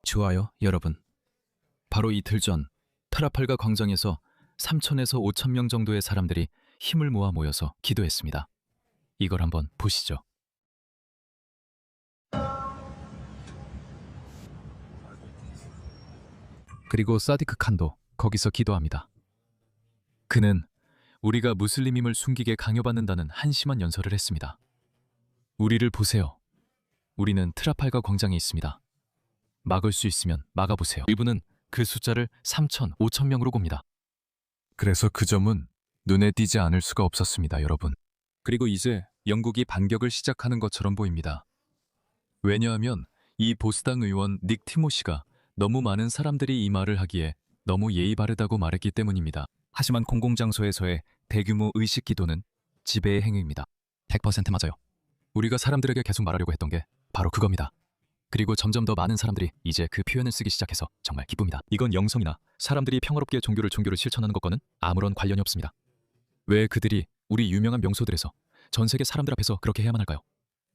좋아요, 여러분. 바로 이틀 전 트라팔가 광장에서 3천에서 5천 명 정도의 사람들이 힘을 모아 모여서 기도했습니다. 이걸 한번 보시죠. 그리고 사디크 칸도 거기서 기도합니다. 그는 우리가 무슬림임을 숨기게 강요받는다는 한심한 연설을 했습니다. 우리를 보세요. 우리는 트라팔가 광장에 있습니다. 막을 수 있으면 막아보세요. 이분은 그 숫자를 3천, 5천 명으로 봅니다. 그래서 그 점은 눈에 띄지 않을 수가 없었습니다, 여러분. 그리고 이제 영국이 반격을 시작하는 것처럼 보입니다. 왜냐하면 이 보스당 의원 닉 티모시가 너무 많은 사람들이 이 말을 하기에 너무 예의 바르다고 말했기 때문입니다. 하지만 공공장소에서의 대규모 의식 기도는 지배의 행위입니다. 100% 맞아요. 우리가 사람들에게 계속 말하려고 했던 게 바로 그겁니다. 그리고 점점 더 많은 사람들이 이제 그 표현을 쓰기 시작해서 정말 기쁩니다. 이건 영성이나 사람들이 평화롭게 종교를 실천하는 것과는 아무런 관련이 없습니다. 왜 그들이 우리 유명한 명소들에서 전 세계 사람들 앞에서 그렇게 해야만 할까요?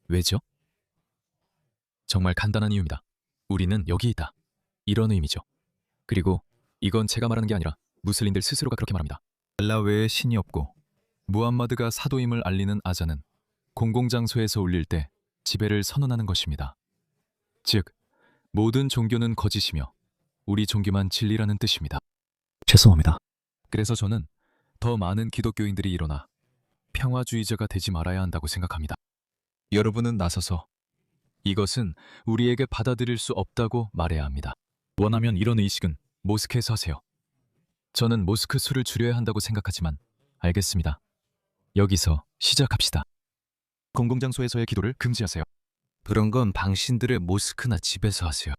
왜죠? 정말 간단한 이유입니다. 우리는 여기 있다. 이런 의미죠. 그리고 이건 제가 말하는 게 아니라 무슬림들 스스로가 그렇게 말합니다. 알라 외에 신이 없고 무함마드가 사도임을 알리는 아자는 공공장소에서 울릴 때 지배를 선언하는 것입니다. 즉, 모든 종교는 거짓이며 우리 종교만 진리라는 뜻입니다. 죄송합니다. 그래서 저는 더 많은 기독교인들이 일어나 평화주의자가 되지 말아야 한다고 생각합니다. 여러분은 나서서 이것은 우리에게 받아들일 수 없다고 말해야 합니다. 원하면 이런 의식은 모스크에서 하세요. 저는 모스크 수를 줄여야 한다고 생각하지만 알겠습니다. 여기서 시작합시다. 공공장소에서의 기도를 금지하세요. 그런 건 당신들의 모스크나 집에서 하세요.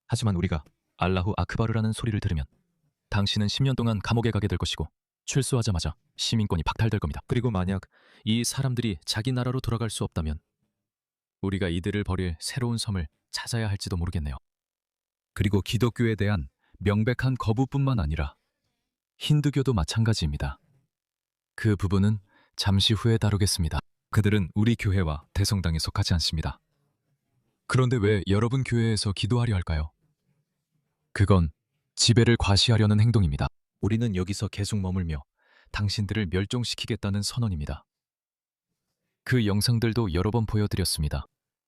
하지만 우리가 알라후 아크바르라는 소리를 들으면 당신은 10년 동안 감옥에 가게 될 것이고 출소하자마자 시민권이 박탈될 겁니다. 그리고 만약 이 사람들이 자기 나라로 돌아갈 수 없다면 우리가 이들을 버릴 새로운 섬을 찾아야 할지도 모르겠네요. 그리고 기독교에 대한 명백한 거부뿐만 아니라 힌두교도 마찬가지입니다. 그 부분은 잠시 후에 다루겠습니다. 그들은 우리 교회와 대성당에 속하지 않습니다. 그런데 왜 여러분 교회에서 기도하려 할까요? 그건 지배를 과시하려는 행동입니다. 우리는 여기서 계속 머물며 당신들을 멸종시키겠다는 선언입니다. 그 영상들도 여러 번 보여드렸습니다.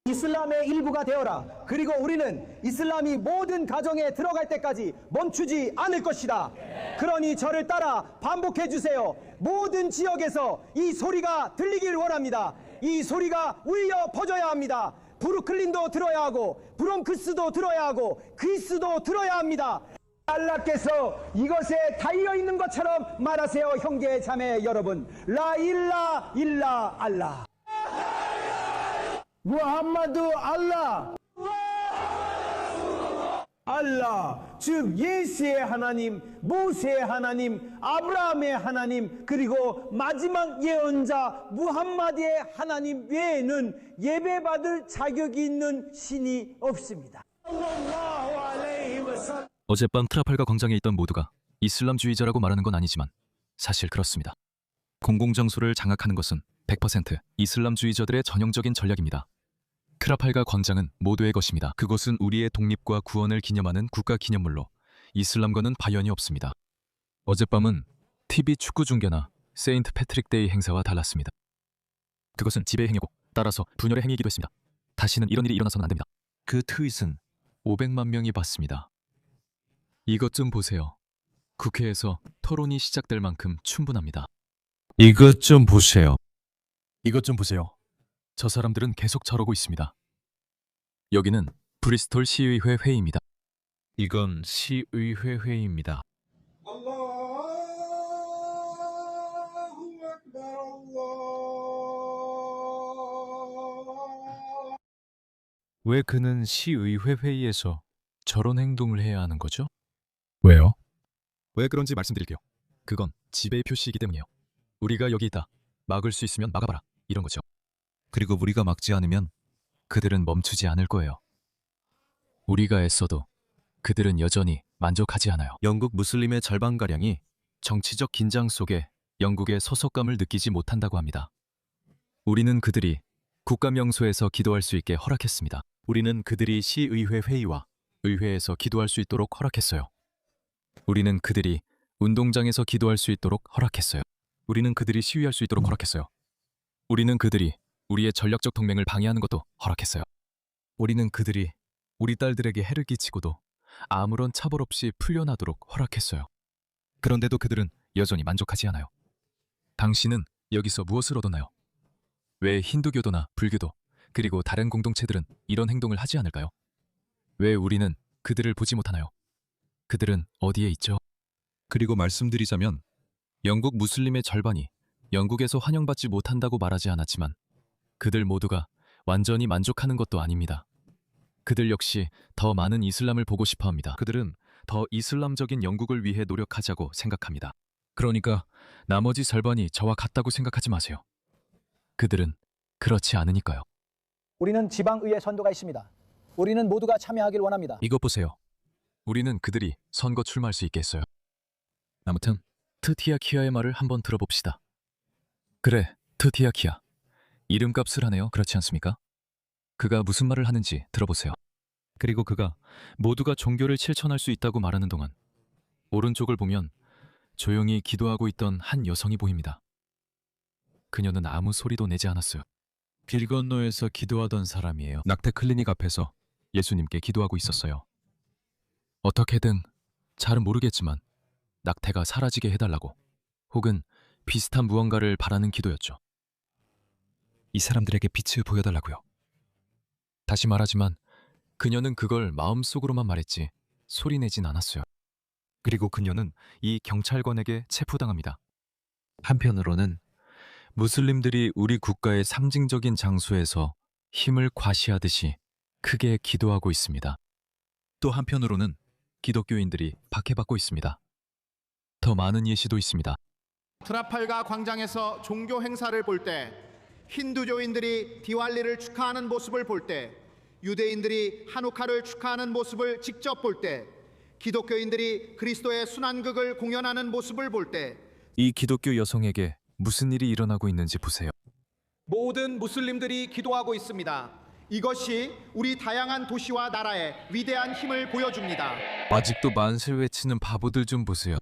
이슬람의 일부가 되어라. 그리고 우리는 이슬람이 모든 가정에 들어갈 때까지 멈추지 않을 것이다. 그러니 저를 따라 반복해 주세요. 모든 지역에서 이 소리가 들리길 원합니다. 이 소리가 울려 퍼져야 합니다. 브루클린도 들어야 하고 브롱크스도 들어야 하고 그리스도 들어야 합니다. 알라께서 이것에 달려있는 것처럼 말하세요. 형제 자매 여러분, 라일라 일라 알라, 무함마드 알라, 알라, 즉 예수의 하나님, 모세의 하나님, 아브라함의 하나님, 그리고 마지막 예언자 무함마드의 하나님 외에는 예배받을 자격이 있는 신이 없습니다. 어젯밤 트라팔가 광장에 있던 모두가 이슬람주의자라고 말하는 건 아니지만 사실 그렇습니다. 공공장소를 장악하는 것은 100% 이슬람주의자들의 전형적인 전략입니다. 트라팔가 광장은 모두의 것입니다. 그곳은 우리의 독립과 구원을 기념하는 국가기념물로 이슬람과는 관련이 없습니다. 어젯밤은 TV 축구 중계나 세인트 패트릭 데이 행사와 달랐습니다. 그것은 지배의 행위고 따라서 분열의 행위이기도 했습니다. 다시는 이런 일이 일어나서는 안 됩니다. 그 트윗은 500만 명이 봤습니다. 이것 좀 보세요. 국회에서 토론이 시작될 만큼 충분합니다. 이것 좀 보세요. 이것 좀 보세요. 저 사람들은 계속 저러고 있습니다. 여기는 브리스톨 시의회 회의입니다. 이건 시의회 회의입니다. 왜 그는 시의회 회의에서 저런 행동을 해야 하는 거죠? 왜요? 왜 그런지 말씀드릴게요. 그건 지배의 표시이기 때문이에요. 우리가 여기 있다. 막을 수 있으면 막아봐라. 이런 거죠. 그리고 우리가 막지 않으면 그들은 멈추지 않을 거예요. 우리가 애써도 그들은 여전히 만족하지 않아요. 영국 무슬림의 절반가량이 정치적 긴장 속에 영국의 소속감을 느끼지 못한다고 합니다. 우리는 그들이 국가 명소에서 기도할 수 있게 허락했습니다. 우리는 그들이 시의회 회의와 의회에서 기도할 수 있도록 허락했어요. 우리는 그들이 운동장에서 기도할 수 있도록 허락했어요. 우리는 그들이 시위할 수 있도록 허락했어요. 우리는 그들이 우리의 전략적 동맹을 방해하는 것도 허락했어요. 우리는 그들이 우리 딸들에게 해를 끼치고도 아무런 차별 없이 풀려나도록 허락했어요. 그런데도 그들은 여전히 만족하지 않아요. 당신은 여기서 무엇을 얻었나요? 왜 힌두교도나 불교도 그리고 다른 공동체들은 이런 행동을 하지 않을까요? 왜 우리는 그들을 보지 못하나요? 그들은 어디에 있죠? 그리고 말씀드리자면 영국 무슬림의 절반이 영국에서 환영받지 못한다고 말하지 않았지만 그들 모두가 완전히 만족하는 것도 아닙니다. 그들 역시 더 많은 이슬람을 보고 싶어 합니다. 그들은 더 이슬람적인 영국을 위해 노력하자고 생각합니다. 그러니까 나머지 절반이 저와 같다고 생각하지 마세요. 그들은 그렇지 않으니까요. 우리는 지방의회 선거가 있습니다. 우리는 모두가 참여하길 원합니다. 이것 보세요. 우리는 그들이 선거 출마할 수 있게 했어요. 아무튼 트티아키아의 말을 한번 들어봅시다. 그래, 트티아키아. 이름값을 하네요. 그렇지 않습니까? 그가 무슨 말을 하는지 들어보세요. 그리고 그가 모두가 종교를 실천할 수 있다고 말하는 동안 오른쪽을 보면 조용히 기도하고 있던 한 여성이 보입니다. 그녀는 아무 소리도 내지 않았어요. 길 건너에서 기도하던 사람이에요. 낙태 클리닉 앞에서 예수님께 기도하고 있었어요. 어떻게든 잘은 모르겠지만 낙태가 사라지게 해달라고 혹은 비슷한 무언가를 바라는 기도였죠. 이 사람들에게 빛을 보여달라고요. 다시 말하지만 그녀는 그걸 마음속으로만 말했지 소리내진 않았어요. 그리고 그녀는 이 경찰관에게 체포당합니다. 한편으로는 무슬림들이 우리 국가의 상징적인 장소에서 힘을 과시하듯이 크게 기도하고 있습니다. 또 한편으로는 기독교인들이 박해받고 있습니다. 더 많은 예시도 있습니다. 트라팔가 광장에서 종교 행사를 볼 때, 힌두교인들이 디왈리를 축하하는 모습을 볼 때, 유대인들이 하누카를 축하하는 모습을 직접 볼 때, 기독교인들이 그리스도의 순환극을 공연하는 모습을 볼 때, 이 기독교 여성에게 무슨 일이 일어나고 있는지 보세요. 모든 무슬림들이 기도하고 있습니다. 이것이 우리 다양한 도시와 나라의 위대한 힘을 보여줍니다. 아직도 만세를 외치는 바보들 좀 보세요.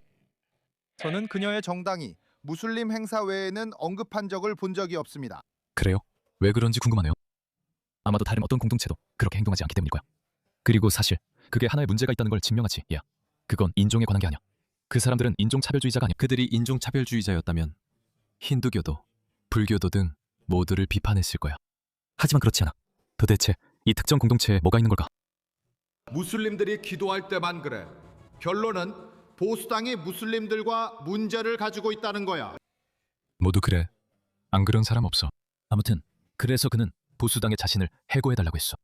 저는 그녀의 정당이 무슬림 행사 외에는 언급한 적을 본 적이 없습니다. 그래요? 왜 그런지 궁금하네요. 아마도 다른 어떤 공동체도 그렇게 행동하지 않기 때문일 거야. 그리고 사실 그게 하나의 문제가 있다는 걸 증명하지. 야, 그건 인종에 관한 게 아니야. 그 사람들은 인종차별주의자가 아니야. 그들이 인종차별주의자였다면 힌두교도, 불교도 등 모두를 비판했을 거야. 하지만 그렇지 않아. 도대체 이 특정 공동체에 뭐가 있는 걸까? 무슬림들이 기도할 때만 그래. 결론은 보수당이 무슬림들과 문제를 가지고 있다는 거야. 모두 그래. 안 그런 사람 없어. 아무튼 그래서 그는 보수당의 자신을 해고해달라고 했어.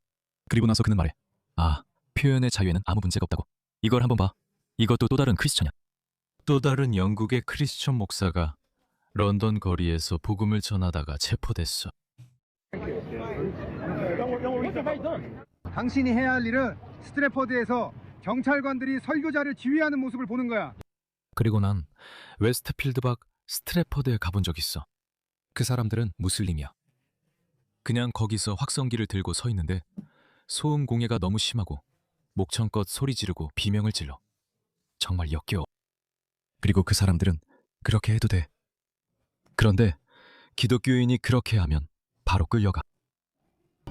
그리고 나서 그는 말해. 아, 표현의 자유에는 아무 문제가 없다고. 이걸 한번 봐. 이것도 또 다른 크리스천이야. 또 다른 영국의 크리스천 목사가 런던 거리에서 복음을 전하다가 체포됐어. 당신이 해야 할 일은 스트래퍼드에서 경찰관들이 설교자를 지휘하는 모습을 보는 거야. 그리고 난 웨스트필드 밖 스트래퍼드에 가본 적 있어. 그 사람들은 무슬림이야. 그냥 거기서 확성기를 들고 서 있는데 소음 공해가 너무 심하고 목청껏 소리 지르고 비명을 질러. 정말 역겨워. 그리고 그 사람들은 그렇게 해도 돼. 그런데 기독교인이 그렇게 하면 바로 끌려가.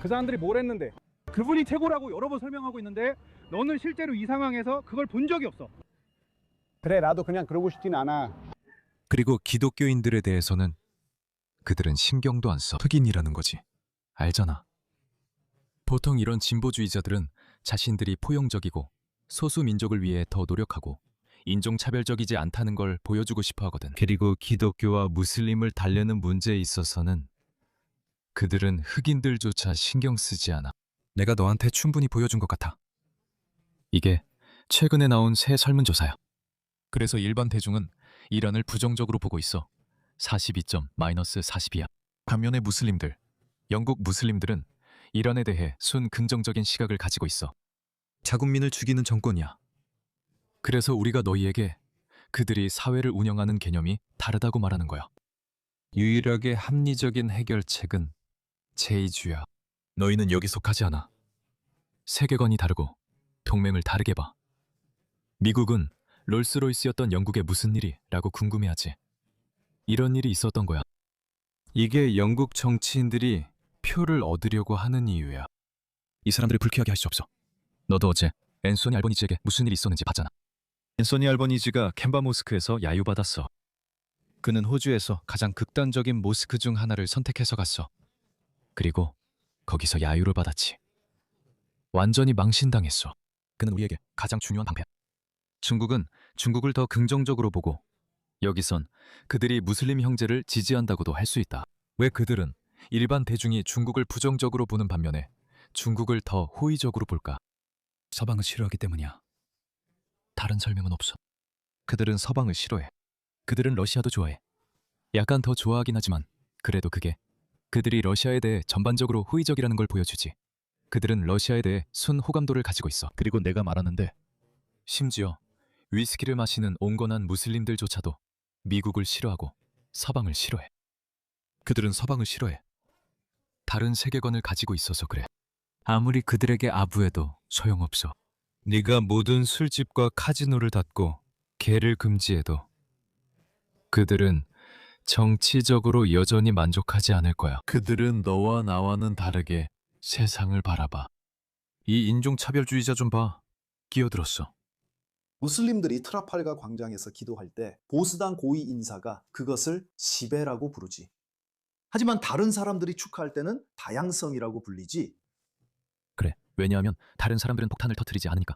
그 사람들이 뭘 했는데? 그분이 최고라고 여러 번 설명하고 있는데 너는 실제로 이 상황에서 그걸 본 적이 없어. 그래, 나도 그냥 그러고 싶진 않아. 그리고 기독교인들에 대해서는 그들은 신경도 안 써. 흑인이라는 거지. 알잖아. 보통 이런 진보주의자들은 자신들이 포용적이고 소수 민족을 위해 더 노력하고 인종차별적이지 않다는 걸 보여주고 싶어 하거든. 그리고 기독교와 무슬림을 달래는 문제에 있어서는 그들은 흑인들조차 신경 쓰지 않아. 내가 너한테 충분히 보여준 것 같아. 이게 최근에 나온 새 설문조사야. 그래서 일반 대중은 이란을 부정적으로 보고 있어. 42.-42야. 반면에 무슬림들, 영국 무슬림들은 이란에 대해 순 긍정적인 시각을 가지고 있어. 자국민을 죽이는 정권이야. 그래서 우리가 너희에게 그들이 사회를 운영하는 개념이 다르다고 말하는 거야. 유일하게 합리적인 해결책은 제이주야. 너희는 여기 속하지 않아. 세계관이 다르고 동맹을 다르게 봐. 미국은 롤스로이스였던 영국에 무슨 일이? 라고 궁금해하지. 이런 일이 있었던 거야. 이게 영국 정치인들이 표를 얻으려고 하는 이유야. 이 사람들을 불쾌하게 할 수 없어. 너도 어제 앤소니 알버니지에게 무슨 일이 있었는지 봤잖아. 앤소니 알버니지가 캔버 모스크에서 야유받았어. 그는 호주에서 가장 극단적인 모스크 중 하나를 선택해서 갔어. 그리고 거기서 야유를 받았지. 완전히 망신당했어. 그는 우리에게 가장 중요한 방패야. 중국은 중국을 더 긍정적으로 보고 여기선 그들이 무슬림 형제를 지지한다고도 할 수 있다. 왜 그들은 일반 대중이 중국을 부정적으로 보는 반면에 중국을 더 호의적으로 볼까? 서방을 싫어하기 때문이야. 다른 설명은 없어. 그들은 서방을 싫어해. 그들은 러시아도 좋아해. 약간 더 좋아하긴 하지만 그래도 그게 그들이 러시아에 대해 전반적으로 호의적이라는 걸 보여주지. 그들은 러시아에 대해 순호감도를 가지고 있어. 그리고 내가 말하는데 심지어 위스키를 마시는 온건한 무슬림들조차도 미국을 싫어하고 서방을 싫어해. 그들은 서방을 싫어해. 다른 세계관을 가지고 있어서 그래. 아무리 그들에게 아부해도 소용없어. 네가 모든 술집과 카지노를 닫고 개를 금지해도 그들은 정치적으로 여전히 만족하지 않을 거야. 그들은 너와 나와는 다르게 세상을 바라봐. 이 인종차별주의자 좀 봐. 끼어들었어. 무슬림들이 트라팔가 광장에서 기도할 때 보수당 고위 인사가 그것을 시베라고 부르지. 하지만 다른 사람들이 축하할 때는 다양성이라고 불리지. 그래. 왜냐하면 다른 사람들은 폭탄을 터뜨리지 않으니까.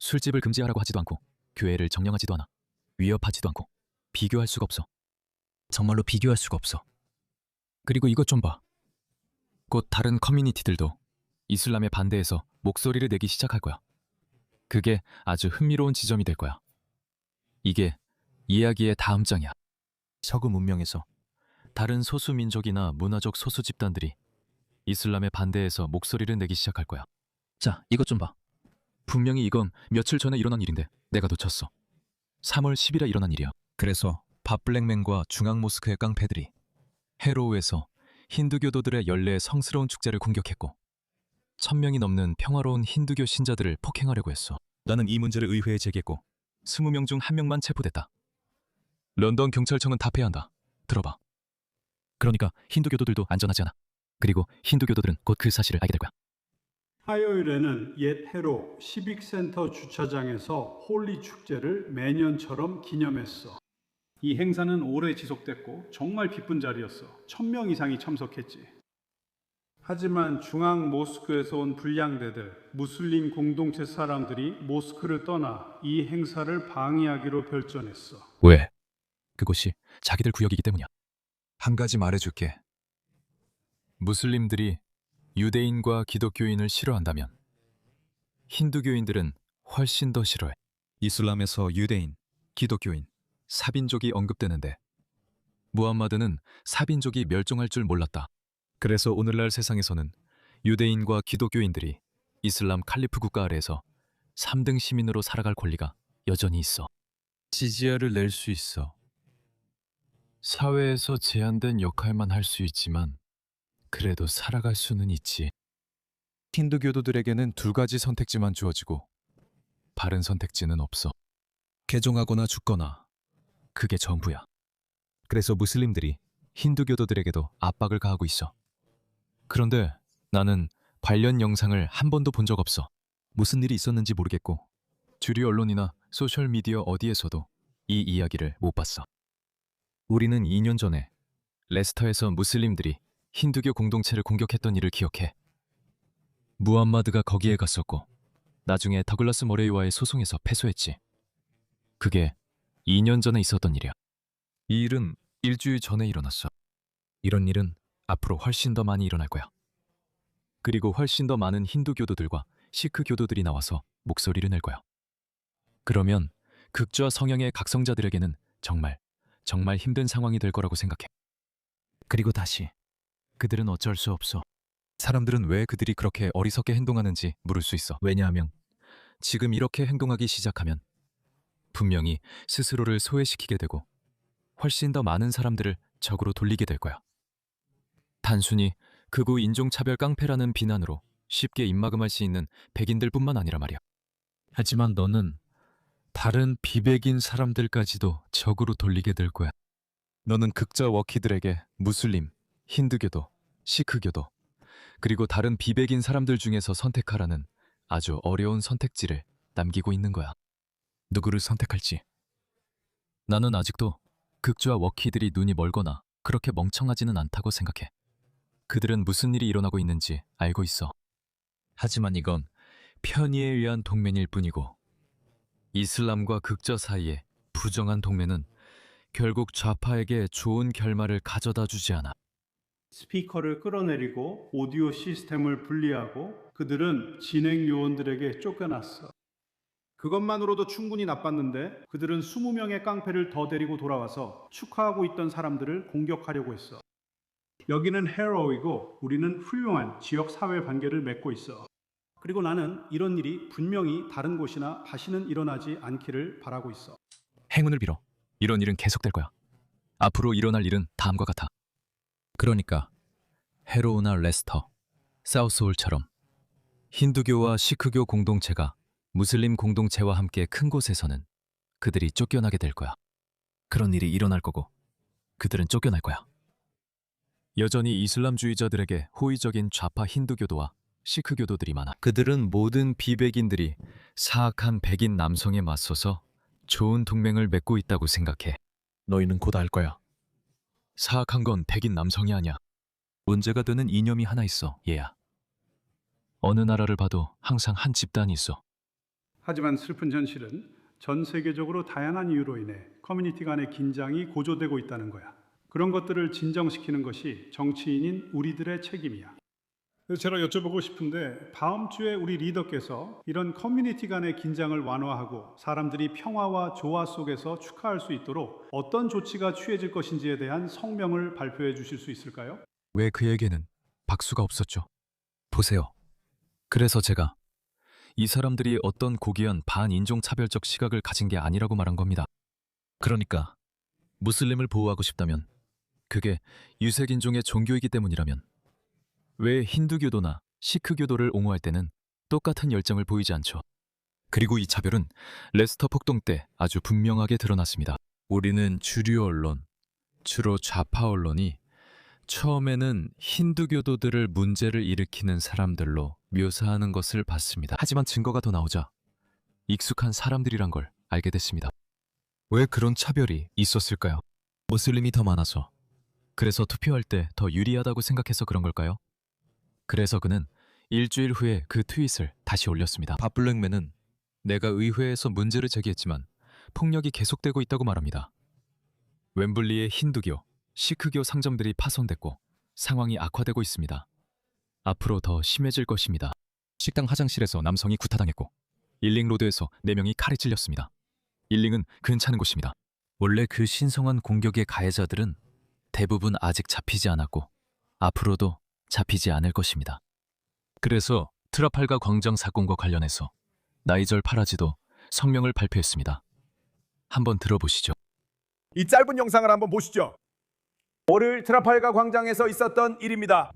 술집을 금지하라고 하지도 않고 교회를 정령하지도 않아. 위협하지도 않고. 비교할 수가 없어. 정말로 비교할 수가 없어. 그리고 이것 좀 봐. 곧 다른 커뮤니티들도 이슬람에 반대해서 목소리를 내기 시작할 거야. 그게 아주 흥미로운 지점이 될 거야. 이게 이야기의 다음 장이야. 서구 문명에서 다른 소수 민족이나 문화적 소수 집단들이 이슬람에 반대해서 목소리를 내기 시작할 거야. 자, 이것 좀 봐. 분명히 이건 며칠 전에 일어난 일인데 내가 놓쳤어. 3월 10일에 일어난 일이야. 그래서 밥블랙맨과 중앙모스크의 깡패들이 헤로우에서 힌두교도들의 연례의 성스러운 축제를 공격했고 1000명이 넘는 평화로운 힌두교 신자들을 폭행하려고 했어. 나는 이 문제를 의회에 제기했고 20명 중 1명만 체포됐다. 런던 경찰청은 답해야 한다. 들어봐. 그러니까 힌두교도들도 안전하지 않아. 그리고 힌두교도들은 곧 그 사실을 알게 될 거야. 화요일에는 옛 헤로 시빅센터 주차장에서 홀리 축제를 매년처럼 기념했어. 이 행사는 오래 지속됐고 정말 기쁜 자리였어. 1000명 이상이 참석했지. 하지만 중앙 모스크에서 온 불량대들, 무슬림 공동체 사람들이 모스크를 떠나 이 행사를 방해하기로 결정했어. 왜? 그곳이 자기들 구역이기 때문이야. 한 가지 말해줄게. 무슬림들이 유대인과 기독교인을 싫어한다면 힌두교인들은 훨씬 더 싫어해. 이슬람에서 유대인, 기독교인, 사빈족이 언급되는데 무함마드는 사빈족이 멸종할 줄 몰랐다. 그래서 오늘날 세상에서는 유대인과 기독교인들이 이슬람 칼리프 국가 아래에서 3등 시민으로 살아갈 권리가 여전히 있어. 지지야를 낼 수 있어. 사회에서 제한된 역할만 할 수 있지만 그래도 살아갈 수는 있지. 힌두교도들에게는 2가지 선택지만 주어지고 바른 선택지는 없어. 개종하거나 죽거나 그게 전부야. 그래서 무슬림들이 힌두교도들에게도 압박을 가하고 있어. 그런데 나는 관련 영상을 한 번도 본 적 없어. 무슨 일이 있었는지 모르겠고 주류 언론이나 소셜미디어 어디에서도 이 이야기를 못 봤어. 우리는 2년 전에 레스터에서 무슬림들이 힌두교 공동체를 공격했던 일을 기억해. 무함마드가 거기에 갔었고 나중에 더글라스 머레이와의 소송에서 패소했지. 그게 2년 전에 있었던 일이야. 이 일은 일주일 전에 일어났어. 이런 일은 앞으로 훨씬 더 많이 일어날 거야. 그리고 훨씬 더 많은 힌두교도들과 시크 교도들이 나와서 목소리를 낼 거야. 그러면 극좌 성향의 각성자들에게는 정말 힘든 상황이 될 거라고 생각해. 그리고 다시 그들은 어쩔 수 없어. 사람들은 왜 그들이 그렇게 어리석게 행동하는지 물을 수 있어. 왜냐하면 지금 이렇게 행동하기 시작하면 분명히 스스로를 소외시키게 되고 훨씬 더 많은 사람들을 적으로 돌리게 될 거야. 단순히 극우 인종차별 깡패라는 비난으로 쉽게 입막음할 수 있는 백인들뿐만 아니라 말이야. 하지만 너는 다른 비백인 사람들까지도 적으로 돌리게 될 거야. 너는 극자 워키들에게 무슬림, 힌두교도, 시크교도, 그리고 다른 비백인 사람들 중에서 선택하라는 아주 어려운 선택지를 남기고 있는 거야. 누구를 선택할지. 나는 아직도 극좌 워키들이 눈이 멀거나 그렇게 멍청하지는 않다고 생각해. 그들은 무슨 일이 일어나고 있는지 알고 있어. 하지만 이건 편의에 의한 동맹일 뿐이고, 이슬람과 극좌 사이의 부정한 동맹은 결국 좌파에게 좋은 결말을 가져다 주지 않아. 스피커를 끌어내리고 오디오 시스템을 분리하고 그들은 진행 요원들에게 쫓겨났어. 그것만으로도 충분히 나빴는데 그들은 20명의 깡패를 더 데리고 돌아와서 축하하고 있던 사람들을 공격하려고 했어. 여기는 헤로이고 우리는 훌륭한 지역 사회 관계를 맺고 있어. 그리고 나는 이런 일이 분명히 다른 곳이나 다시는 일어나지 않기를 바라고 있어. 행운을 빌어. 이런 일은 계속될 거야. 앞으로 일어날 일은 다음과 같아. 그러니까 헤로우나 레스터, 사우스홀처럼 힌두교와 시크교 공동체가 무슬림 공동체와 함께 큰 곳에서는 그들이 쫓겨나게 될 거야. 그런 일이 일어날 거고 그들은 쫓겨날 거야. 여전히 이슬람주의자들에게 호의적인 좌파 힌두교도와 시크교도들이 많아. 그들은 모든 비백인들이 사악한 백인 남성에 맞서서 좋은 동맹을 맺고 있다고 생각해. 너희는 곧 알 거야. 사악한 건 백인 남성이 아니야. 문제가 되는 이념이 하나 있어, 얘야. 어느 나라를 봐도 항상 한 집단이 있어. 하지만 슬픈 현실은 전 세계적으로 다양한 이유로 인해 커뮤니티 간의 긴장이 고조되고 있다는 거야. 그런 것들을 진정시키는 것이 정치인인 우리들의 책임이야. 그래서 제가 여쭤보고 싶은데 다음 주에 우리 리더께서 이런 커뮤니티 간의 긴장을 완화하고 사람들이 평화와 조화 속에서 축하할 수 있도록 어떤 조치가 취해질 것인지에 대한 성명을 발표해 주실 수 있을까요? 왜 그에게는 박수가 없었죠? 보세요. 그래서 제가 이 사람들이 어떤 고귀한 반인종차별적 시각을 가진 게 아니라고 말한 겁니다. 그러니까 무슬림을 보호하고 싶다면, 그게 유색인종의 종교이기 때문이라면 왜 힌두교도나 시크교도를 옹호할 때는 똑같은 열정을 보이지 않죠? 그리고 이 차별은 레스터 폭동 때 아주 분명하게 드러났습니다. 우리는 주류 언론, 주로 좌파 언론이 처음에는 힌두교도들을 문제를 일으키는 사람들로 묘사하는 것을 봤습니다. 하지만 증거가 더 나오자 익숙한 사람들이란 걸 알게 됐습니다. 왜 그런 차별이 있었을까요? 무슬림이 더 많아서, 그래서 투표할 때 더 유리하다고 생각해서 그런 걸까요? 그래서 그는 일주일 후에 그 트윗을 다시 올렸습니다. 밥블랙맨은 내가 의회에서 문제를 제기했지만 폭력이 계속되고 있다고 말합니다. 웸블리의 힌두교, 시크교 상점들이 파손됐고 상황이 악화되고 있습니다. 앞으로 더 심해질 것입니다. 식당 화장실에서 남성이 구타당했고 일링로드에서 4명이 칼에 찔렸습니다. 일링은 괜찮은 곳입니다. 원래 그 신성한 공격의 가해자들은 대부분 아직 잡히지 않았고 앞으로도 잡히지 않을 것입니다. 그래서 트라팔가 광장 사건과 관련해서 나이절 파라지도 성명을 발표했습니다. 한번 들어보시죠. 이 짧은 영상을 한번 보시죠. 월요일 트라팔가 광장에서 있었던 일입니다.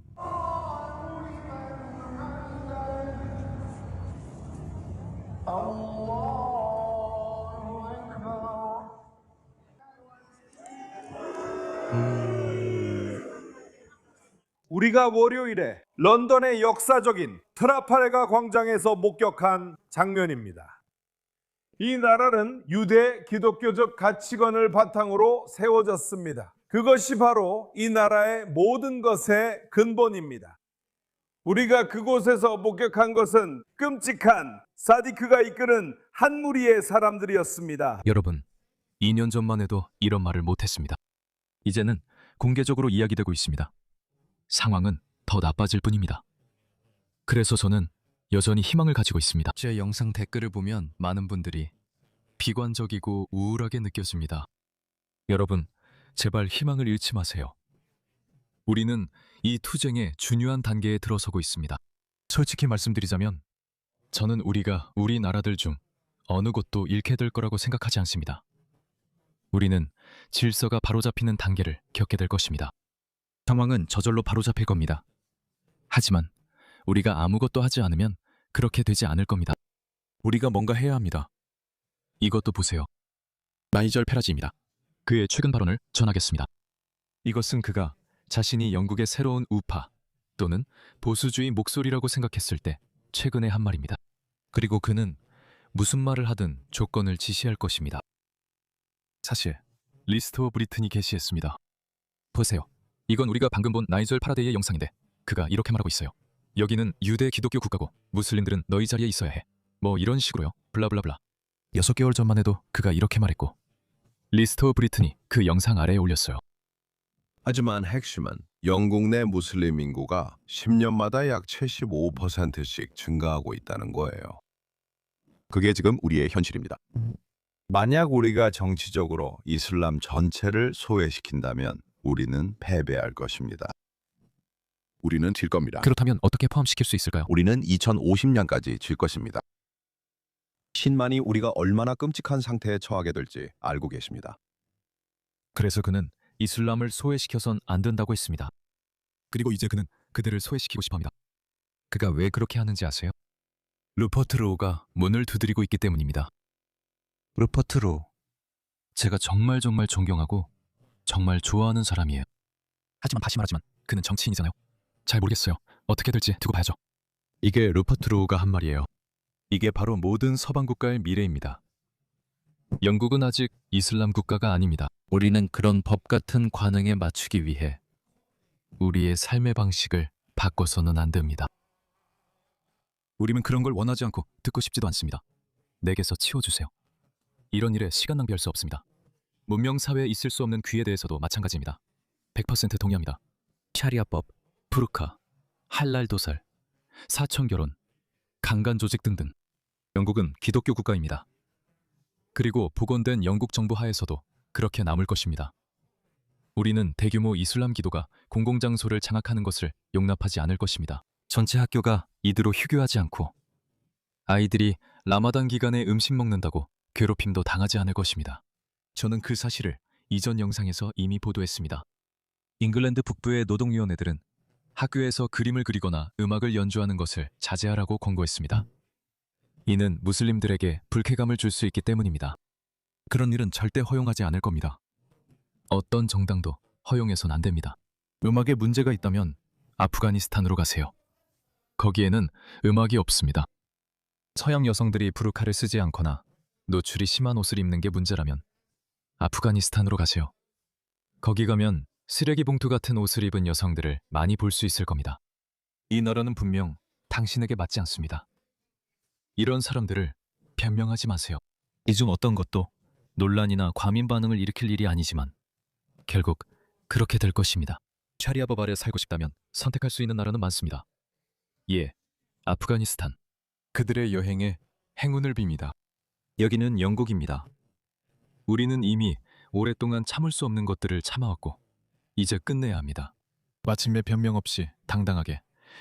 우리가 월요일에 런던의 역사적인 트라팔가 광장에서 목격한 장면입니다. 이 나라는 유대 기독교적 가치관을 바탕으로 세워졌습니다. 그것이 바로 이 나라의 모든 것의 근본입니다. 우리가 그곳에서 목격한 것은 끔찍한 사디크가 이끄는 한 무리의 사람들이었습니다. 여러분, 2년 전만 해도 이런 말을 못했습니다. 이제는 공개적으로 이야기되고 있습니다. 상황은 더 나빠질 뿐입니다. 그래서 저는 여전히 희망을 가지고 있습니다. 제 영상 댓글을 보면 많은 분들이 비관적이고 우울하게 느껴집니다. 여러분, 제발 희망을 잃지 마세요. 우리는 이 투쟁의 중요한 단계에 들어서고 있습니다. 솔직히 말씀드리자면 저는 우리가 우리 나라들 중 어느 곳도 잃게 될 거라고 생각하지 않습니다. 우리는 질서가 바로잡히는 단계를 겪게 될 것입니다. 상황은 저절로 바로잡힐 겁니다. 하지만 우리가 아무것도 하지 않으면 그렇게 되지 않을 겁니다. 우리가 뭔가 해야 합니다. 이것도 보세요. 나이절 페라지입니다. 그의 최근 발언을 전하겠습니다. 이것은 그가 자신이 영국의 새로운 우파 또는 보수주의 목소리라고 생각했을 때 최근에 한 말입니다. 그리고 그는 무슨 말을 하든 조건을 지시할 것입니다. 사실 리스트 오브 브리튼이 게시했습니다. 보세요. 이건 우리가 방금 본 나이절 파라데이의 영상인데 그가 이렇게 말하고 있어요. 여기는 유대 기독교 국가고 무슬림들은 너희 자리에 있어야 해. 뭐 이런 식으로요. 블라블라블라. 6개월 전만 해도 그가 이렇게 말했고 리스트 오브 브리튼이 그 영상 아래에 올렸어요. 하지만 핵심은 영국 내 무슬림 인구가 10년마다 약 75%씩 증가하고 있다는 거예요. 그게 지금 우리의 현실입니다. 만약 우리가 정치적으로 이슬람 전체를 소외시킨다면 우리는 패배할 것입니다. 우리는 질 겁니다. 그렇다면 어떻게 포함시킬 수 있을까요? 우리는 2050년까지 질 것입니다. 신만이 우리가 얼마나 끔찍한 상태에 처하게 될지 알고 계십니다. 그래서 그는 이슬람을 소외시켜선 안 된다고 했습니다. 그리고 이제 그는 그들을 소외시키고 싶어합니다. 그가 왜 그렇게 하는지 아세요? 루퍼트 로우가 문을 두드리고 있기 때문입니다. 루퍼트 로우, 제가 정말 존경하고 정말 좋아하는 사람이에요. 하지만 다시 말하지만 그는 정치인이잖아요. 잘 모르겠어요. 어떻게 될지 두고 봐야죠. 이게 루퍼트 로우가 한 말이에요. 이게 바로 모든 서방 국가의 미래입니다. 영국은 아직 이슬람 국가가 아닙니다. 우리는 그런 법 같은 관행에 맞추기 위해 우리의 삶의 방식을 바꿔서는 안 됩니다. 우리는 그런 걸 원하지 않고 듣고 싶지도 않습니다. 내게서 치워주세요. 이런 일에 시간 낭비할 수 없습니다. 문명 사회에 있을 수 없는 귀에 대해서도 마찬가지입니다. 100% 동의합니다. 샤리아법, 부르카, 할랄 도살, 사천 결혼, 강간 조직 등등. 영국은 기독교 국가입니다. 그리고 복원된 영국 정부 하에서도 그렇게 남을 것입니다. 우리는 대규모 이슬람 기도가 공공장소를 장악하는 것을 용납하지 않을 것입니다. 전체 학교가 이대로 휴교하지 않고 아이들이 라마단 기간에 음식 먹는다고 괴롭힘도 당하지 않을 것입니다. 저는 그 사실을 이전 영상에서 이미 보도했습니다. 잉글랜드 북부의 노동위원회들은 학교에서 그림을 그리거나 음악을 연주하는 것을 자제하라고 권고했습니다. 이는 무슬림들에게 불쾌감을 줄 수 있기 때문입니다. 그런 일은 절대 허용하지 않을 겁니다. 어떤 정당도 허용해선 안 됩니다. 음악에 문제가 있다면 아프가니스탄으로 가세요. 거기에는 음악이 없습니다. 서양 여성들이 부르카를 쓰지 않거나 노출이 심한 옷을 입는 게 문제라면 아프가니스탄으로 가세요. 거기 가면 쓰레기 봉투 같은 옷을 입은 여성들을 많이 볼 수 있을 겁니다. 이 나라는 분명 당신에게 맞지 않습니다. 이런 사람들을 변명하지 마세요. 이 중 어떤 것도 논란이나 과민 반응을 일으킬 일이 아니지만 결국 그렇게 될 것입니다. 샤리아법 아래 살고 싶다면 선택할 수 있는 나라는 많습니다. 예, 아프가니스탄. 그들의 여행에 행운을 빕니다. 여기는 영국입니다. 우리는 이미 오랫동안 참을 수 없는 것들을 참아왔고 이제 끝내야 합니다. 마침내 변명 없이 당당하게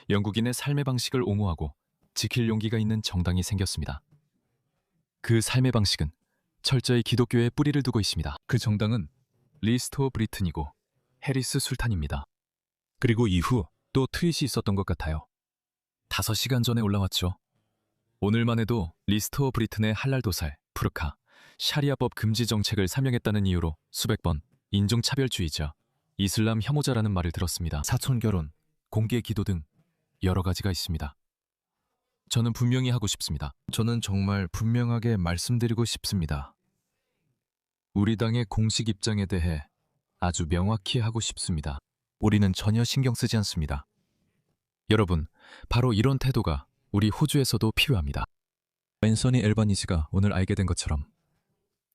영국인의 삶의 방식을 옹호하고 지킬 용기가 있는 정당이 생겼습니다. 그 삶의 방식은 철저히 기독교에 뿌리를 두고 있습니다. 그 정당은 리스트 오브 브리튼이고 해리스 술탄입니다. 그리고 이후 또 트윗이 있었던 것 같아요. 5시간 전에 올라왔죠. 오늘만 해도 리스트 오브 브리튼의 할랄 도살, 부르카, 샤리아법 금지 정책을 사명했다는 이유로 수백 번 인종차별주의자, 이슬람 혐오자라는 말을 들었습니다. 사촌결혼, 공개 기도 등 여러 가지가 있습니다. 저는 분명히 하고 싶습니다. 저는 정말 분명하게 말씀드리고 싶습니다. 우리 당의 공식 입장에 대해 아주 명확히 하고 싶습니다. 우리는 전혀 신경 쓰지 않습니다. 여러분, 바로 이런 태도가 우리 호주에서도 필요합니다. 앤서니 엘바니지가 오늘 알게 된 것처럼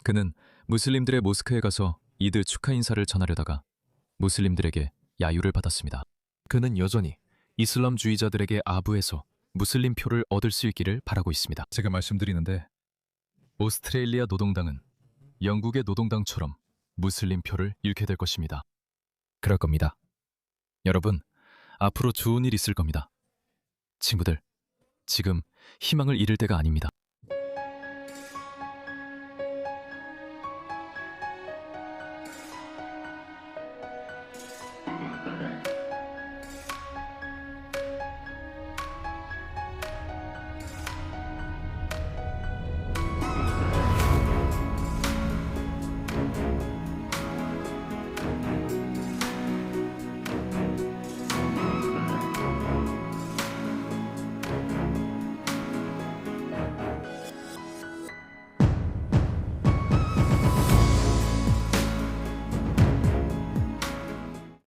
그는 무슬림들의 모스크에 가서 이드 축하 인사를 전하려다가 무슬림들에게 야유를 받았습니다. 그는 여전히 이슬람주의자들에게 아부해서 무슬림 표를 얻을 수 있기를 바라고 있습니다. 제가 말씀드리는데 오스트레일리아 노동당은 영국의 노동당처럼 무슬림 표를 잃게 될 것입니다. 그럴 겁니다. 여러분, 앞으로 좋은 일 있을 겁니다. 친구들, 지금 희망을 잃을 때가 아닙니다.